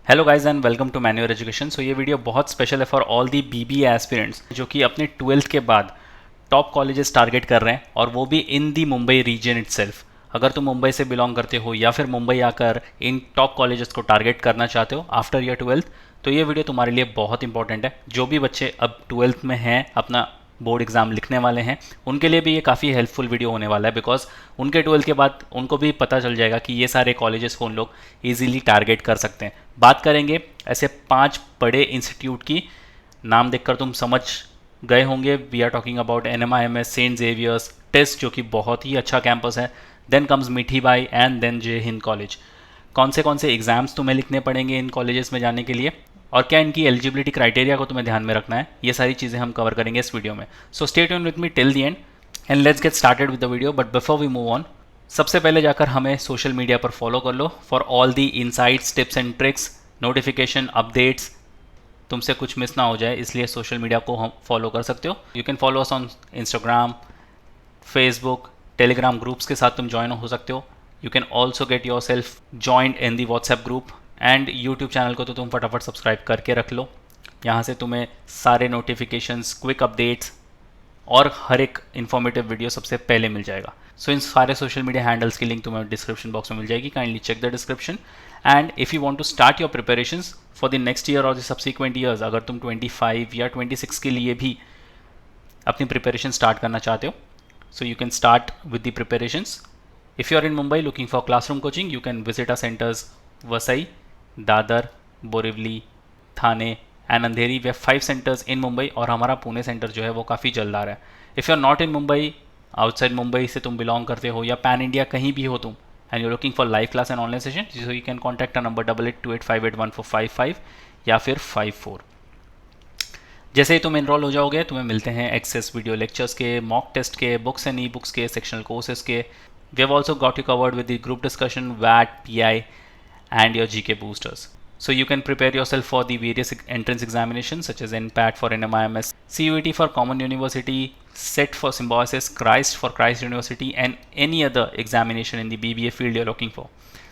Hello guys and welcome to मैन्यूअर education. So ये video बहुत स्पेशल है for all the BBA aspirants जो कि अपने 12th के बाद टॉप कॉलेजेस टारगेट कर रहे हैं, और वो भी इन दी मुंबई रीजन इटसेल्फ। अगर तुम मुंबई से बिलोंग करते हो या फिर मुंबई आकर इन टॉप कॉलेजेस को टारगेट करना चाहते हो आफ्टर ईयर 12th, तो ये वीडियो तुम्हारे लिए बहुत इंपॉर्टेंट है। जो भी बच्चे अब 12th में हैं, अपना बोर्ड एग्जाम लिखने वाले हैं, उनके लिए भी ये काफ़ी हेल्पफुल वीडियो होने वाला है, बिकॉज उनके 12th के बाद उनको भी पता चल जाएगा कि ये सारे कॉलेजेस को उन लोग ईजिली टारगेट कर सकते हैं। बात करेंगे ऐसे 5 बड़े इंस्टीट्यूट की, नाम देखकर तुम समझ गए होंगे। We are talking about NMIMS, Saint Xavier's, test जो कि बहुत ही अच्छा कैंपस है, then comes Mithibai and then Jai Hind college. कौन से एग्जाम्स तुम्हें लिखने पड़ेंगे इन कॉलेजेस में जाने के लिए, और क्या इनकी एलिजिबिलिटी क्राइटेरिया को तुम्हें ध्यान में रखना है, ये सारी चीज़ें हम कवर करेंगे इस वीडियो में। So stay tuned with me till the end and let's get started with the video. But before we move on, सबसे पहले जाकर हमें सोशल मीडिया पर फॉलो कर लो for all the insights, tips and tricks, notification, updates. तुमसे कुछ miss ना हो जाए, इसलिए सोशल मीडिया को हम फॉलो कर सकते हो। You can follow us on Instagram, Facebook, Telegram groups के साथ तुम ज्वाइन हो सकते हो। You can also get your self joined in the WhatsApp group, and YouTube channel को तो तुम फटाफट सब्सक्राइब करके रख लो। यहाँ से तुम्हें सारे नोटिफिकेशंस, क्विक अपडेट्स और हर एक इन्फॉर्मेटिव वीडियो सबसे पहले मिल जाएगा। सो इन सारे सोशल मीडिया हैंडल्स की लिंक तुम्हें डिस्क्रिप्शन बॉक्स में मिल जाएगी। Kindly check the description. And if you want to start your preparations for the next year और द सब्सिक्वेंट ईयर्स, अगर तुम 25 या 26 के लिए भी अपनी प्रिपरेशन स्टार्ट करना चाहते हो, so you can start with the preparations. If you are in Mumbai looking for classroom coaching, you can visit our centers Vasai, Dadar, Borivali, Thane and Andheri. We have 5 centers in Mumbai, और हमारा Pune centre जो है वो काफ़ी जल्द आ रहा है। If you are not in Mumbai, outside Mumbai से तुम बिलोंग करते हो या पैन इंडिया कहीं भी हो तुम, and you're looking for live class and online session, so you can contact our number 8828581455 या फिर 54। जैसे ही तुम एनरोल हो जाओगे, तुम्हें मिलते हैं एक्सेस वीडियो लेक्चर्स के, मॉक टेस्ट के, बुक्स एंड ई बुक्स के, सेक्शनल कोर्सेज के। We have also got you covered with the group discussion, वैट, PI and your GK boosters. So you can prepare yourself for the various entrance examinations such as NPAT for NMIMS, CUET for Common University, SET for Symbiosis, CHRIST for Christ University, and any other examination in the BBA field you're looking for.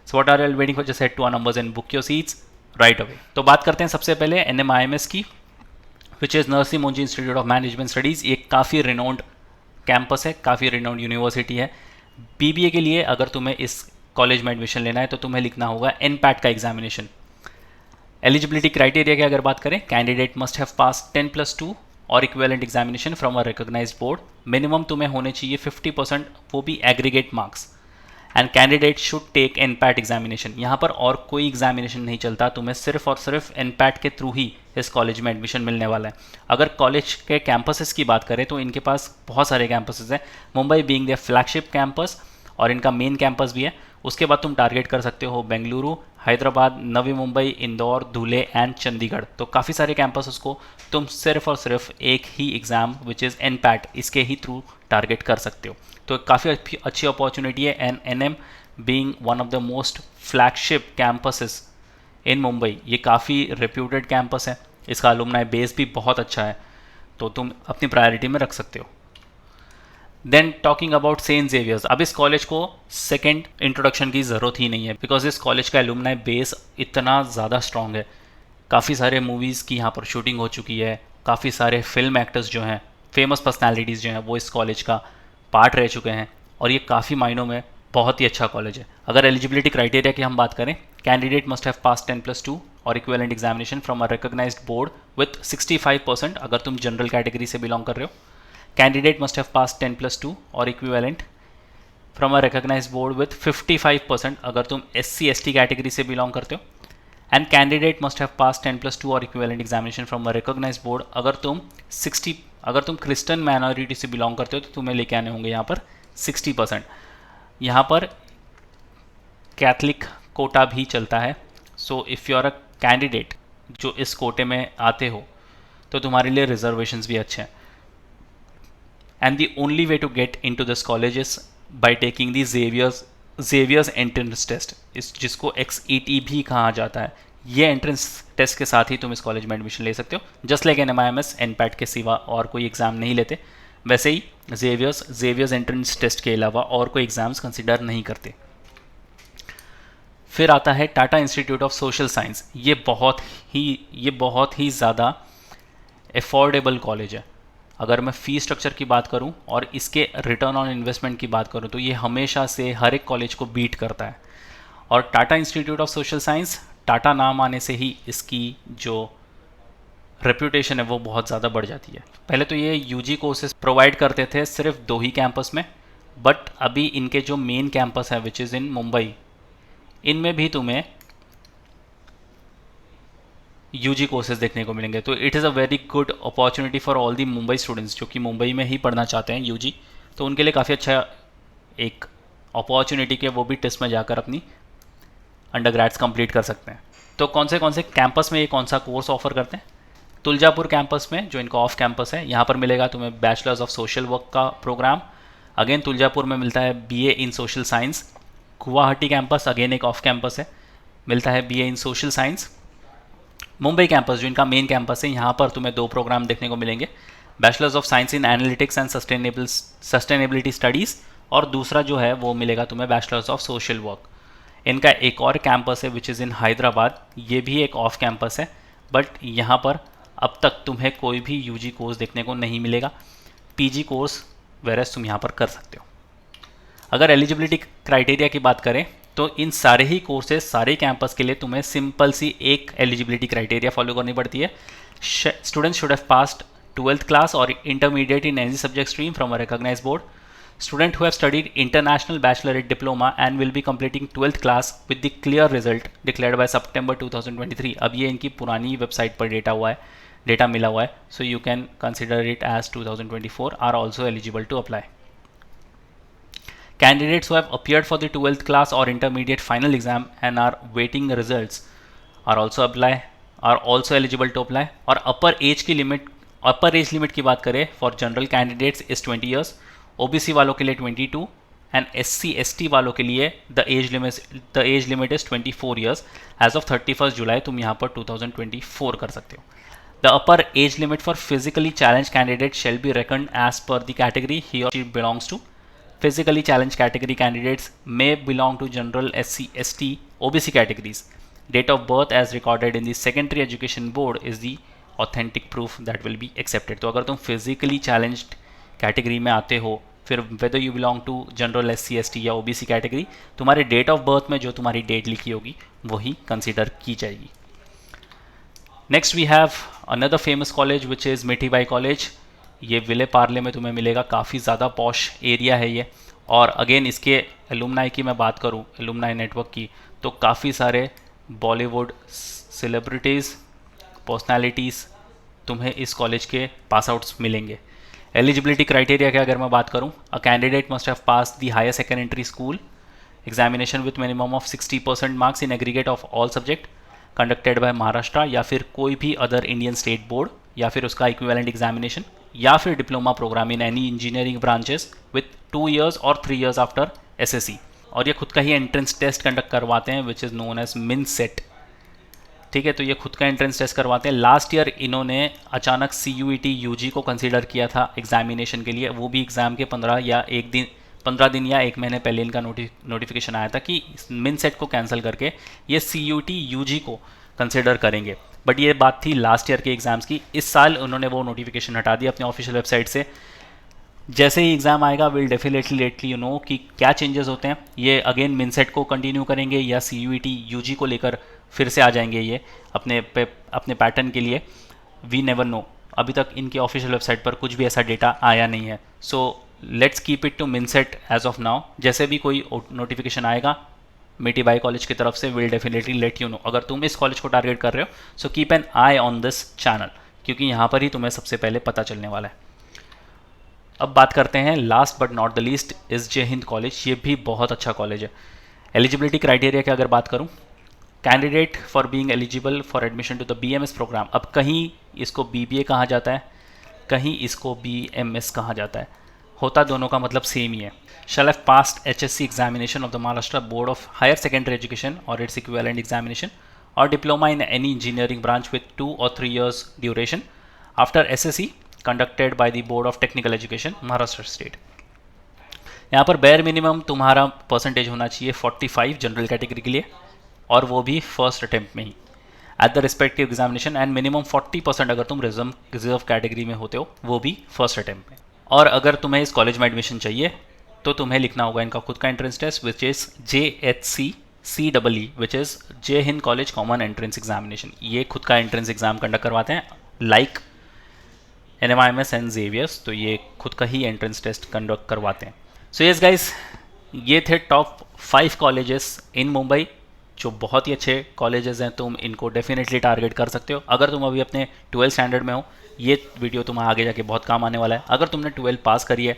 So what are you waiting for? Just head to our numbers and book your seats right away. तो बात करते हैं सबसे पहले NMIMS की, which is Narsi Monjee institute of management studies. ये काफ़ी renowned campus है, काफ़ी रिनाउंड यूनिवर्सिटी है। BBA के लिए अगर तुम्हें इस कॉलेज में एडमिशन लेना है तो तुम्हें लिखना होगा NPAT का एग्जामिनेशन। एलिजिबिलिटी क्राइटेरिया की अगर बात करें, कैंडिडेट मस्ट हैव पास 10+2 और equivalent examination from a recognised board. Minimum तुम्हें होने चाहिए 50%, वो भी aggregate marks. And candidate should take NPAT examination. यहाँ पर और कोई एग्जामिनेशन नहीं चलता, तुम्हें सिर्फ और सिर्फ NPAT के थ्रू ही इस कॉलेज में एडमिशन मिलने वाला है। अगर कॉलेज के कैंपसेस की बात करें तो इनके पास बहुत सारे कैंपसेस हैं, Mumbai being their flagship campus, और इनका मेन कैंपस भी है। उसके बाद तुम टारगेट कर सकते हो बेंगलुरु, हैदराबाद, नवी मुंबई, इंदौर, धुले एंड चंडीगढ़। तो काफ़ी सारे कैंपसेस को तुम सिर्फ और सिर्फ एक ही एग्ज़ाम विच इज़ NPAT, इसके ही थ्रू टारगेट कर सकते हो। तो काफ़ी अच्छी अपॉर्चुनिटी है। And NM being one of the most flagship campuses in Mumbai, ये काफ़ी रेप्यूटेड कैंपस है, इसका अलुमनाई बेस भी बहुत अच्छा है, तो तुम अपनी प्रायोरिटी में रख सकते हो। Then talking about Saint Xavier's, अब इस कॉलेज को सेकेंड इंट्रोडक्शन की ज़रूरत ही नहीं है, बिकॉज इस कॉलेज का अलुमनाई बेस इतना ज़्यादा स्ट्रॉन्ग है। काफ़ी सारे मूवीज़ की यहाँ पर शूटिंग हो चुकी है, काफ़ी सारे फिल्म एक्टर्स जो हैं, फेमस पर्सनैलिटीज़ जो हैं, वो इस कॉलेज का पार्ट रह चुके हैं, और ये काफ़ी मायनों में बहुत ही अच्छा कॉलेज है। अगर एलिजिबिलिटी क्राइटेरिया की हम बात करें, कैंडिडेट मस्ट हैव पास 10+2 और equivalent examination from a recognised board with 65%, अगर तुम जनरल कैटेगरी से बिलोंग कर रहे हो। कैंडिडेट मस्ट हैव पास 10+2 और equivalent from a recognised board with 55%, अगर तुम SC/ST कैटेगरी से बिलोंग करते हो। And candidate must have pass 10+2 और equivalent examination from a recognised board, अगर तुम क्रिश्चियन माइनॉरिटी से बिलोंग करते हो तो तुम्हें लेके आने होंगे यहाँ पर 60%। यहाँ पर कैथलिक कोटा भी चलता है। So if you are a candidate जो इस कोटे में आते हो तो तुम्हारे लिए रिजर्वेशंस भी अच्छे हैं। And the only way to get into this college is by taking the Xavier's entrance test, इस जिसको XET भी कहा जाता है। ये एंट्रेंस टेस्ट के साथ ही तुम इस कॉलेज में एडमिशन ले सकते हो। जस्ट लाइक NMIMS NPAT के सिवा और कोई एग्ज़ाम नहीं लेते, वैसे ही जेवियर्स एंट्रेंस टेस्ट के अलावा और कोई एग्ज़ाम्स कंसिडर नहीं करते। फिर आता है Tata institute of social science. ये बहुत ही ज़्यादा अफोर्डेबल कॉलेज है। अगर मैं फ़ी स्ट्रक्चर की बात करूं और इसके रिटर्न ऑन इन्वेस्टमेंट की बात करूं तो ये हमेशा से हर एक कॉलेज को बीट करता है। और Tata institute of social science, Tata नाम आने से ही इसकी जो रेप्यूटेशन है वो बहुत ज़्यादा बढ़ जाती है। पहले तो ये यूजी कोर्सेज प्रोवाइड करते थे सिर्फ 2 ही कैंपस में, बट अभी इनके जो मेन कैंपस है विच इज़ इन मुंबई, इनमें भी तुम्हें यूजी कोर्सेज देखने को मिलेंगे। तो it is a very good opportunity for all the Mumbai students जो कि मुंबई में ही पढ़ना चाहते हैं यूजी, तो उनके लिए काफ़ी अच्छा एक अपॉर्चुनिटी के वो भी टेस्ट में जाकर अपनी अंडरग्रेड्स कंप्लीट कर सकते हैं। तो कौन से कैंपस में ये कौन सा कोर्स ऑफर करते हैं? तुलजापुर कैंपस में, जो इनका ऑफ कैंपस है, यहाँ पर मिलेगा तुम्हें बैचलर्स ऑफ सोशल वर्क का प्रोग्राम। अगेन तुलजापुर में मिलता है बीए इन social science. Guwahati campus again एक ऑफ कैंपस है, मिलता है बीए इन सोशल साइंस। मुंबई कैंपस जो इनका मेन कैंपस है, यहाँ पर तुम्हें 2 प्रोग्राम देखने को मिलेंगे, bachelors of science in analytics and sustainability studies, और दूसरा जो है वो मिलेगा तुम्हें बैचलर्स ऑफ सोशल वर्क। इनका एक और कैंपस है विच इज़ इन हैदराबाद, ये भी एक ऑफ कैंपस है, बट यहाँ पर अब तक तुम्हें कोई भी यूजी कोर्स देखने को नहीं मिलेगा। पीजी कोर्स वेरस तुम यहाँ पर कर सकते हो। अगर एलिजिबिलिटी क्राइटेरिया की बात करें तो इन सारे ही कोर्सेज, सारे कैंपस के लिए तुम्हें सिंपल सी एक एलिजिबिलिटी क्राइटेरिया फॉलो करनी पड़ती है। Students should have passed 12th class और intermediate in any subject stream from a recognised board. Student who have studied international bachelorate diploma and will be completing 12th class with the clear result declared by September 2023। अब ये इनकी पुरानी website पर data मिला हुआ है, so you can consider it as 2024 are also eligible to apply। Candidates who have appeared for the 12th class or intermediate final exam and are waiting results are also eligible to apply। और अपर age limit की बात करें for general candidates is 20 years, OBC वालों के लिए 22 and SC/ST वालों के लिए the age limit is 24 years. Age of 31 July तुम यहाँ पर 2024 कर सकते हो। The upper age limit for physically challenge candidate shall be reckoned as per the category he और she belongs to. Physically challenge category candidates may belong to general SC/ST OBC categories। Date of birth as recorded in the secondary education board is the authentic proof that will be accepted। तो अगर तुम physically challenged category में आते हो, फिर whether you belong to general SC/ST या OBC category, तुम्हारे date of birth में जो तुम्हारी डेट लिखी होगी वही कंसिडर की जाएगी। Next we have another famous college which is Mithibai college. ये विले पार्ले में तुम्हें मिलेगा, काफ़ी ज़्यादा पॉश एरिया है ये। और अगेन इसके एलुमनाई की मैं बात करूँ, एलुमनाई नेटवर्क की, तो काफ़ी सारे बॉलीवुड सेलिब्रिटीज़, पर्सनैलिटीज़ तुम्हें इस कॉलेज के पास आउट्स मिलेंगे। एलिजिबिलिटी क्राइटेरिया की अगर मैं बात करूं, a candidate must have pass the higher secondary school examination with minimum of 60% marks in aggregate of all subject conducted by Maharashtra या फिर कोई भी अदर इंडियन स्टेट बोर्ड, या फिर उसका इक्विवेलेंट एग्जामिनेशन, या फिर diploma programme in any engineering branches with 2 years और 3 years आफ्टर SSC। और ये खुद का ही एंट्रेंस टेस्ट कंडक्ट करवाते हैं विच इज़ नोन एज मिनसेट। ठीक है, तो ये खुद का एंट्रेंस टेस्ट करवाते हैं। लास्ट ईयर इन्होंने अचानक CUET UG को कंसीडर किया था एग्जामिनेशन के लिए, वो भी एग्ज़ाम के 15 दिन या 1 महीने पहले इनका नोटिफिकेशन आया था कि मिनसेट को कैंसिल करके ये CUET UG को कंसीडर करेंगे। बट ये बात थी लास्ट ईयर के एग्ज़ाम्स की। इस साल उन्होंने वो नोटिफिकेशन हटा दिया अपने ऑफिशियल वेबसाइट से। जैसे ही एग्ज़ाम आएगा will definitely let you know कि क्या चेंजेस होते हैं। ये अगेन मिनसेट को कंटिन्यू करेंगे या CUET UG को लेकर फिर से आ जाएंगे ये अपने पैटर्न के लिए, वी नेवर नो। अभी तक इनके ऑफिशियल वेबसाइट पर कुछ भी ऐसा डेटा आया नहीं है। So let's keep it to mindset as of now. जैसे भी कोई नोटिफिकेशन आएगा मिठीबाई कॉलेज की तरफ से will definitely let you know. अगर तुम इस कॉलेज को टारगेट कर रहे हो so keep an I on this channel, क्योंकि यहाँ पर ही तुम्हें सबसे पहले पता चलने वाला है। अब बात करते हैं last but not the least is Jai Hind college. ये भी बहुत अच्छा कॉलेज है। एलिजिबिलिटी क्राइटेरिया की अगर बात करूँ, candidate for being eligible for admission to the BMS programme. अब कहीं इसको BBA कहा जाता है, कहीं इसको BMS कहा जाता है, होता दोनों का मतलब सेम ही है। Shall have passed HSC examination of the Maharashtra board of higher secondary education और इट्स इक्विवेलेंट एग्जामिनेशन और diploma in any engineering branch with 2 or 3 years duration after SSC conducted by the board of technical education Maharashtra state. यहाँ पर bare minimum तुम्हारा percentage होना चाहिए 45 general category के लिए, और वो भी फर्स्ट अटेम्प्ट में ही at the respective examination, and minimum 40% अगर तुम रिजर्व कैटेगरी में होते हो वो भी फर्स्ट अटेम्प्ट में। और अगर तुम्हें इस कॉलेज में एडमिशन चाहिए तो तुम्हें लिखना होगा इनका खुद का entrance test which is JHC CEE which is Jai Hind college common entrance examination. ये खुद का एंट्रेंस एग्जाम कंडक्ट करवाते हैं लाइक NMIMS एंड जेवियर्स, तो ये खुद का ही एंट्रेंस टेस्ट कंडक्ट करवाते हैं। सो यस गाइस, ये थे टॉप 5 कॉलेजेस इन मुंबई जो बहुत ही अच्छे कॉलेजेस हैं। तुम इनको डेफिनेटली टारगेट कर सकते हो अगर तुम अभी अपने 12th स्टैंडर्ड में हो। ये वीडियो तुम्हें आगे जाके बहुत काम आने वाला है। अगर तुमने 12 पास करी है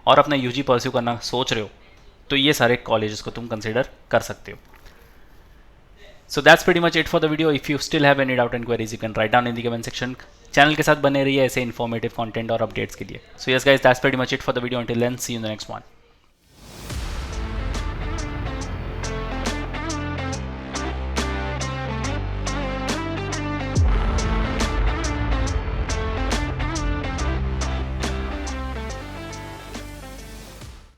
और अपना UG परस्यू करना सोच रहे हो तो ये सारे कॉलेजेस को तुम कंसिडर कर सकते हो। So that's pretty much it for the video. If you still have any doubt and queries you can write down in the comment section. Channel के साथ बने रहिए ऐसे इन्फॉर्मेटिव कंटेंट और अपडेट्स के लिए। So yes guys, that's pretty much it for the video. Until then see you in the next one.